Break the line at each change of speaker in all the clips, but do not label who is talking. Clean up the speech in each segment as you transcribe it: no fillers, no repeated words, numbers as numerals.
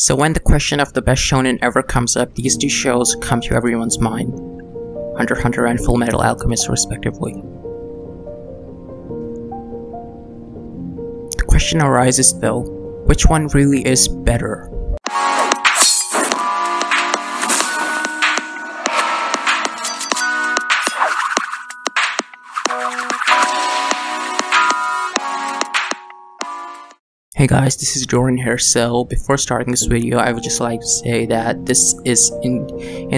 So when the question of the best shonen ever comes up, these two shows come to everyone's mind. Hunter x Hunter and Fullmetal Alchemist respectively. The question arises though, which one really is better? Hey guys, this is Jordan here. So before starting this video, I would just like to say that this is in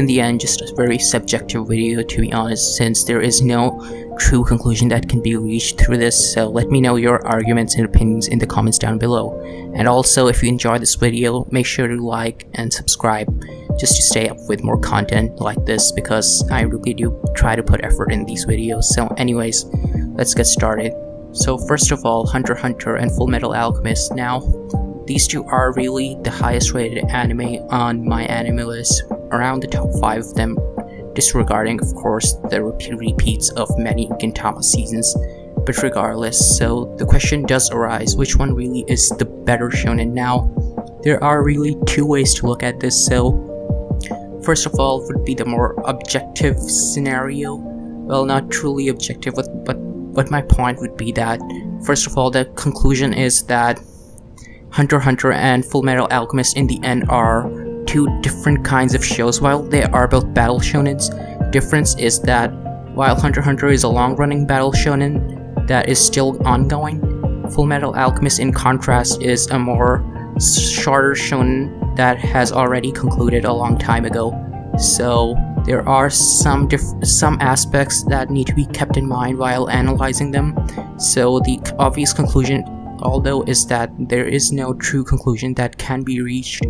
the end just a very subjective video, to be honest, since there is no true conclusion that can be reached through this. So let me know your arguments and opinions in the comments down below. And also, if you enjoyed this video, make sure to like and subscribe just to stay up with more content like this, because I really do try to put effort in these videos. So anyways, let's get started. So first of all, Hunter x Hunter and Fullmetal Alchemist. Now, these two are really the highest rated anime on my anime list, around the top 5 of them, disregarding of course the repeats of many Gintama seasons. But regardless, so the question does arise, which one really is the better shonen? Now, there are really two ways to look at this. So first of all would be the more objective scenario. Well, not truly objective, but my point would be that, first of all, the conclusion is that Hunter x Hunter and Fullmetal Alchemist in the end are two different kinds of shows. While they are both battle shonens, the difference is that while Hunter x Hunter is a long-running battle shonen that is still ongoing, Fullmetal Alchemist in contrast is a more shorter shonen that has already concluded a long time ago. So there are some aspects that need to be kept in mind while analyzing them. So the obvious conclusion, although, is that there is no true conclusion that can be reached,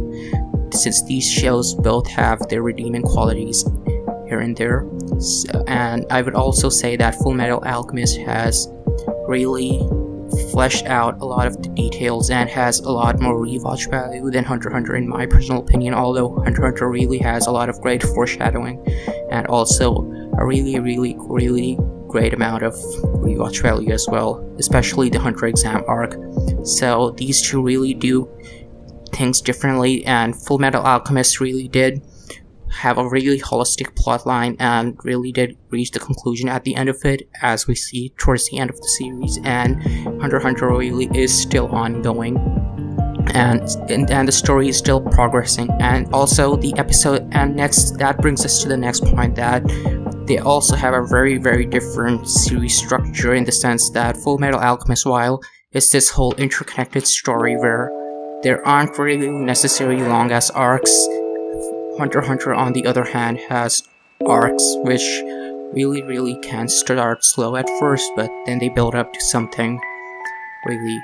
since these shows both have their redeeming qualities here and there. So, and I would also say that Fullmetal Alchemist has really fleshed out a lot of the details and has a lot more rewatch value than Hunter x Hunter in my personal opinion, although Hunter x Hunter really has a lot of great foreshadowing and also a really great amount of rewatch value as well, especially the Hunter exam arc. So these two really do things differently, and Fullmetal Alchemist really did have a really holistic plotline and really did reach the conclusion at the end of it, as we see towards the end of the series. And Hunter x Hunter really is still ongoing, and the story is still progressing. And also the episode, and next, that brings us to the next point, that they also have a very different series structure, in the sense that Fullmetal Alchemist, while it's this whole interconnected story where there aren't really necessarily long ass arcs, Hunter x Hunter on the other hand has arcs which really can start slow at first, but then they build up to something really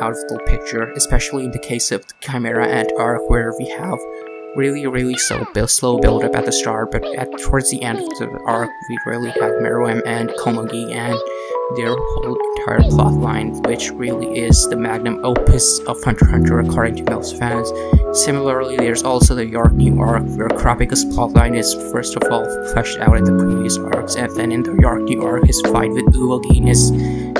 out of the picture, especially in the case of the Chimera Ant arc, where we have really slow build up at the start, but towards the end of the arc we really have Meruem and Komugi and their whole entire plotline, which really is the magnum opus of Hunter x Hunter according to most fans. Similarly, there's also the York New arc, where Kurapika's plotline is first of all fleshed out in the previous arcs, and then in the York New arc, his fight with Uogin is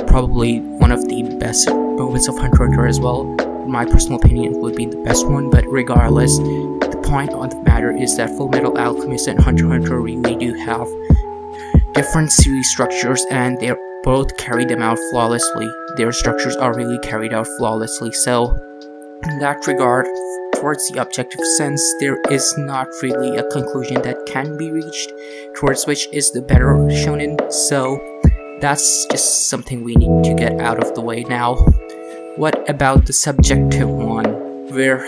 probably one of the best moments of Hunter x Hunter as well. In my personal opinion, it would be the best one, but regardless, the point on the matter is that Fullmetal Alchemist and Hunter x Hunter really do have different series structures, and they both carry them out flawlessly. Their structures are really carried out flawlessly. So in that regard, towards the objective sense, there is not really a conclusion that can be reached towards which is the better shonen. So that's just something we need to get out of the way. Now, what about the subjective one, where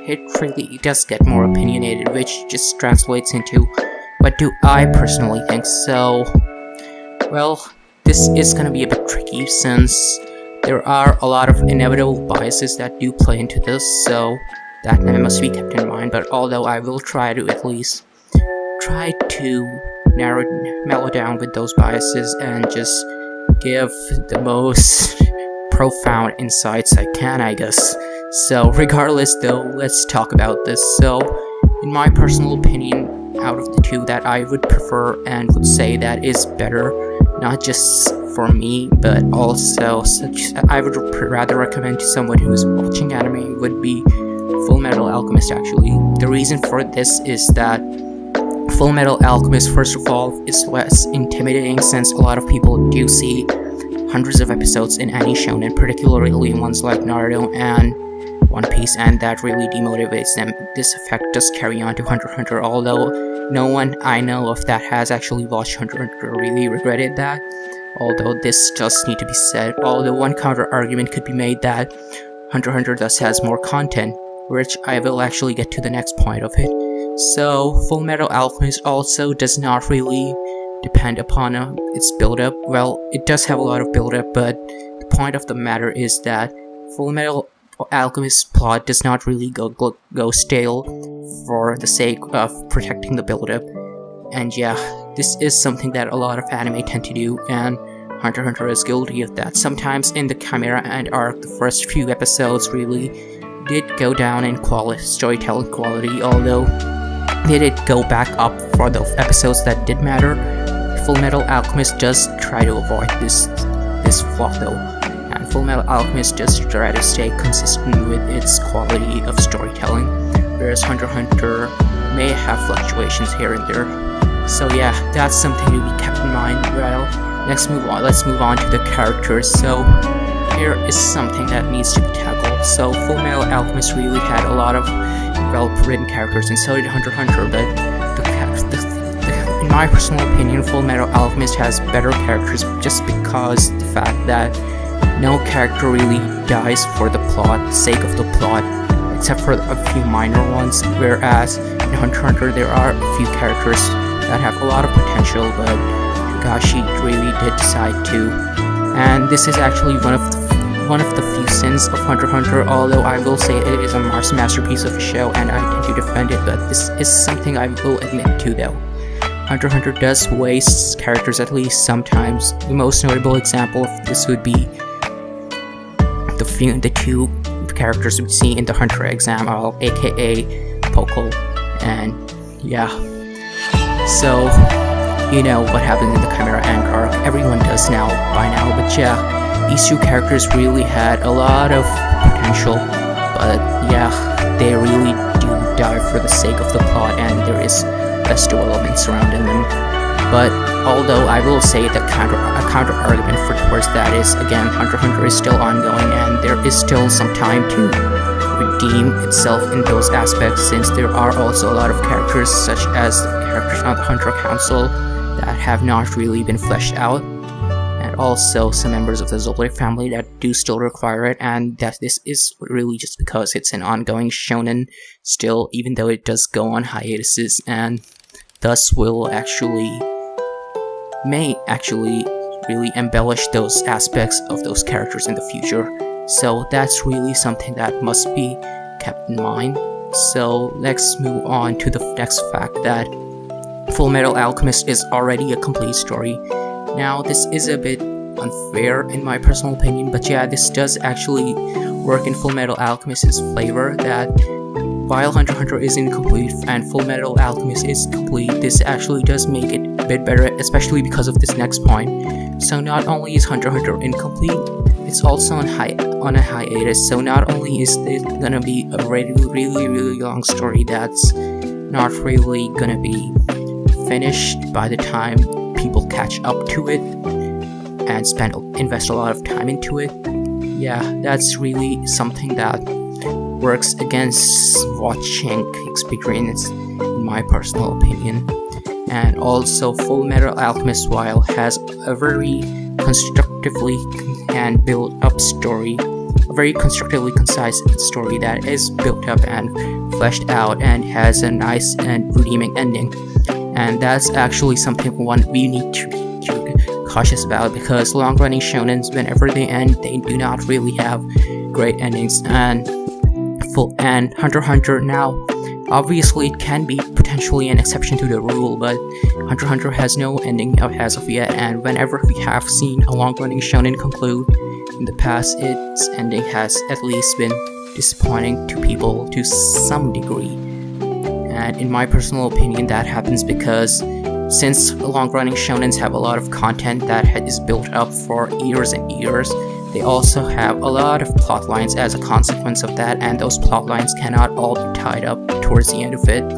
it really does get more opinionated, which just translates into what do I personally think? So, well, this is gonna be a bit tricky, since there are a lot of inevitable biases that do play into this, so that must be kept in mind. But although I will try to at least try to mellow down with those biases and just give the most profound insights I can, I guess. So regardless though, let's talk about this. So in my personal opinion, out of the two that I would prefer and would say that is better, not just for me, but also I would rather recommend to someone who is watching anime, would be Fullmetal Alchemist actually. The reason for this is that Fullmetal Alchemist, first of all, is less intimidating since a lot of people do see hundreds of episodes in any shonen, particularly ones like Naruto and One Piece, and that really demotivates them. This effect does carry on to Hunter x Hunter, although no one I know of that has actually watched Hunter x Hunter really regretted that. Although this does need to be said, although one counter argument could be made that Hunter x Hunter thus has more content, which I will actually get to the next point of it. So, Fullmetal Alchemist also does not really depend upon its build-up. Well, it does have a lot of build-up, but the point of the matter is that Fullmetal Alchemist plot does not really go stale for the sake of protecting the build-up. And yeah, this is something that a lot of anime tend to do, and Hunter x Hunter is guilty of that. Sometimes in the Chimera Ant arc, the first few episodes really did go down in storytelling quality, although they did go back up for the episodes that did matter. Fullmetal Alchemist does try to avoid this flaw though, and Fullmetal Alchemist does try to stay consistent with its quality of storytelling, whereas Hunter x Hunter may have fluctuations here and there. So yeah, that's something to be kept in mind. Well, let's move on to the characters. So here is something that needs to be tackled. So Fullmetal Alchemist really had a lot of well-written characters, and so did Hunter x Hunter, but in my personal opinion, Fullmetal Alchemist has better characters just because the fact that no character really dies for the sake of the plot, except for a few minor ones, whereas in Hunter x Hunter there are a few characters that have a lot of potential, but Gashi really did decide to. And this is actually one of the few sins of Hunter x Hunter, although I will say it is a masterpiece of a show and I tend to defend it, but this is something I will admit to though. Hunter x Hunter does waste characters at least sometimes. The most notable example of this would be the two characters we see in the Hunter exam, aka Poco, and yeah. So, you know what happened in the Chimera Ant arc, everyone does now by now, but yeah, these two characters really had a lot of potential, but yeah, they really do die for the sake of the plot, and there is less development surrounding them. But although I will say that a counter argument towards that is, again, Hunter x Hunter is still ongoing, and there is still some time to redeem itself in those aspects, since there are also a lot of characters, such as the characters on the Hunter Council, that have not really been fleshed out, and also some members of the Zoldyck family that do still require it, and that this is really just because it's an ongoing shonen still, even though it does go on hiatuses, and thus may actually really embellish those aspects of those characters in the future. So that's really something that must be kept in mind. So let's move on to the next fact, that Fullmetal Alchemist is already a complete story. Now this is a bit unfair in my personal opinion, but yeah, this does actually work in Fullmetal Alchemist's flavor, that while Hunter x Hunter is incomplete and Fullmetal Alchemist is complete, this actually does make it a bit better, especially because of this next point. So not only is Hunter x Hunter incomplete, it's also on a hiatus, so not only is it gonna be a really long story that's not really gonna be finished by the time people catch up to it and invest a lot of time into it. Yeah, that's really something that works against watching experience, in my personal opinion. And also, Fullmetal Alchemist, while has a very constructively and built up story, a very constructively concise story that is built up and fleshed out and has a nice and redeeming ending. And that's actually something we need to be cautious about, because long-running shonens, whenever they end, they do not really have great endings. And Hunter x Hunter, now obviously it can be potentially an exception to the rule, but Hunter x Hunter has no ending as of yet, and whenever we have seen a long-running shonen conclude in the past, its ending has at least been disappointing to people to some degree. And in my personal opinion, that happens because since long-running shonens have a lot of content that is built up for years and years, they also have a lot of plot lines as a consequence of that, and those plot lines cannot all be tied up towards the end of it.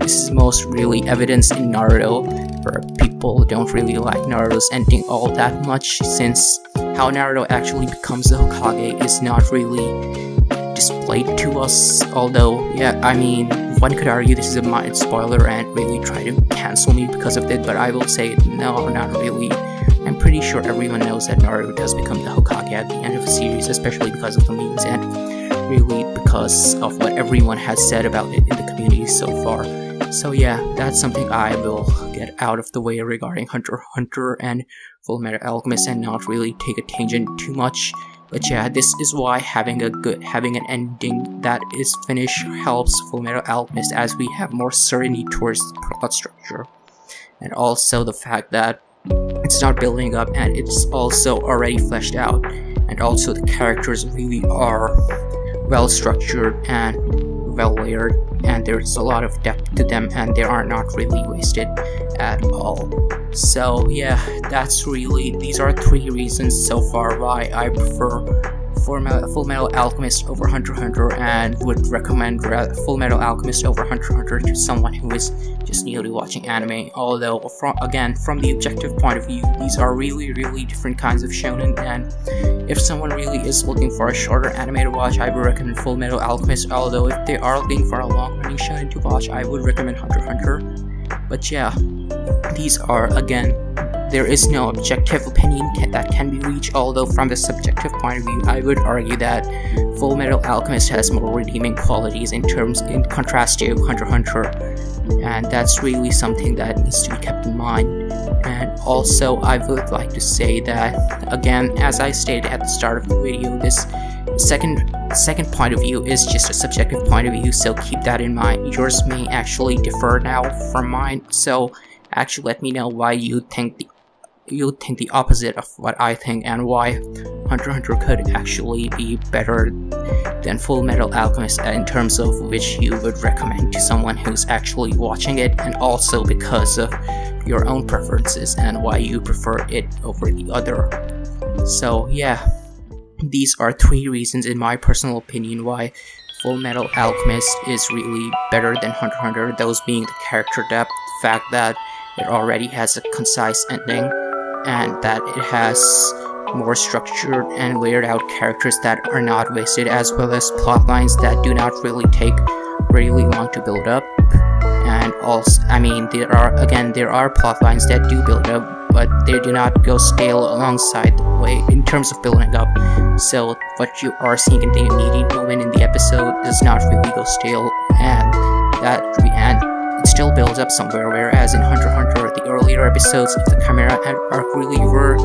This is most really evidenced in Naruto, where people don't really like Naruto's ending all that much, since how Naruto actually becomes the Hokage is not really displayed to us. Although, yeah, I mean, one could argue this is a mild spoiler and really try to cancel me because of it, but I will say no, not really. I'm pretty sure everyone knows that Naruto does become the Hokage at the end of the series, especially because of the memes and really because of what everyone has said about it in the community so far. So yeah, that's something I will get out of the way regarding Hunter x Hunter and Fullmetal Alchemist and not really take a tangent too much. But yeah, this is why having an ending that is finished helps Fullmetal Alchemist, as we have more certainty towards the plot structure. And also the fact that it's not building up and it's also already fleshed out. And also the characters really are well structured and well layered, and there's a lot of depth to them and they are not really wasted at all. So yeah, these are 3 reasons so far why I prefer Fullmetal Alchemist over Hunter x Hunter, and would recommend Fullmetal Alchemist over Hunter x Hunter to someone who is just newly watching anime. Although, from the objective point of view, these are really different kinds of shonen, and if someone really is looking for a shorter anime to watch, I would recommend Fullmetal Alchemist. Although if they are looking for a long-running shonen to watch, I would recommend Hunter x Hunter. But yeah, these are, again, there is no objective opinion that can be reached, although from the subjective point of view, I would argue that Fullmetal Alchemist has more redeeming qualities in contrast to Hunter x Hunter, and that's really something that needs to be kept in mind. And also, I would like to say that, again, as I stated at the start of the video, this second point of view is just a subjective point of view, so keep that in mind. Yours may actually differ now from mine, so actually let me know why you think the opposite of what I think, and why Hunter x Hunter could actually be better than Fullmetal Alchemist in terms of which you would recommend to someone who's actually watching it, and also because of your own preferences and why you prefer it over the other. So yeah, these are 3 reasons in my personal opinion why Fullmetal Alchemist is really better than Hunter x Hunter, those being the character depth, the fact that it already has a concise ending, and that it has more structured and layered out characters that are not wasted, as well as plot lines that do not really take really long to build up. And also, I mean, there are plot lines that do build up, but they do not go stale alongside the way in terms of building up. So what you are seeing in the immediate moment in the episode does not really go stale, and it still builds up somewhere, whereas in Hunter x Hunter, the earlier episodes of the Chimera arc really were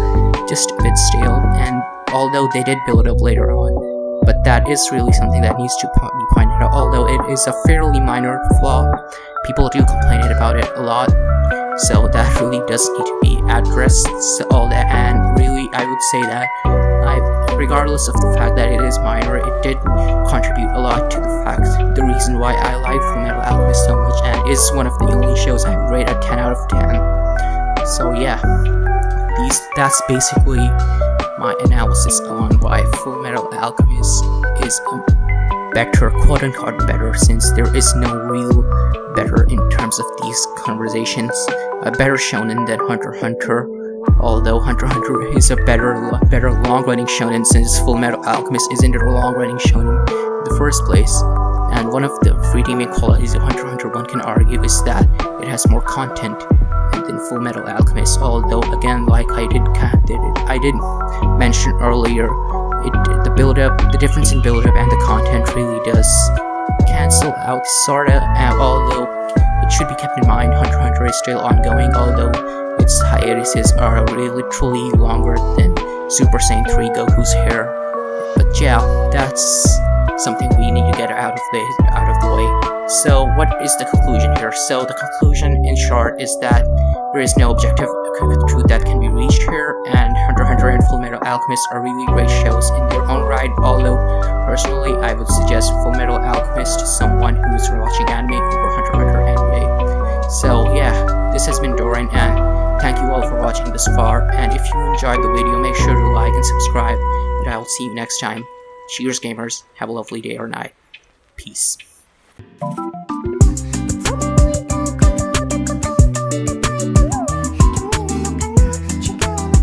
just a bit stale, and although they did build up later on, but that is really something that needs to be pointed out. Although it is a fairly minor flaw, people do complain about it a lot, so that really does need to be addressed. So all that, and really I would say that regardless of the fact that it is minor, it did contribute a lot to the reason why I like Fullmetal Alchemist so much, and is one of the only shows I would rate a 10 out of 10. So yeah, that's basically my analysis on why Fullmetal Alchemist is better, quote-unquote better, since there is no real better in terms of these conversations. A better shonen than Hunter x Hunter, although Hunter x Hunter is a better long-running shonen, since Fullmetal Alchemist isn't a long-running shonen in the first place. And one of the redeeming qualities of Hunter x Hunter, one can argue, is that it has more content than Fullmetal Alchemist. Although, again, like I did mention earlier, the difference in build-up and the content really does cancel out, sorta. Although it should be kept in mind, Hunter x Hunter is still ongoing, although its hiatuses are really truly longer than Super Saiyan 3 Goku's hair. But yeah, that's something we need to get out of the way. So what is the conclusion here? So the conclusion, in short, is that there is no objective truth that can be reached here, and Hunter x Hunter and Fullmetal Alchemist are really great shows in their own right, although personally I would suggest Fullmetal Alchemist to someone who is watching anime over Hunter x Hunter anime. So yeah, this has been Dorian, and Thank you all for watching this far, and if you enjoyed the video, make sure to like and subscribe, and I'll see you next time. Cheers gamers, have a lovely day or night. Peace.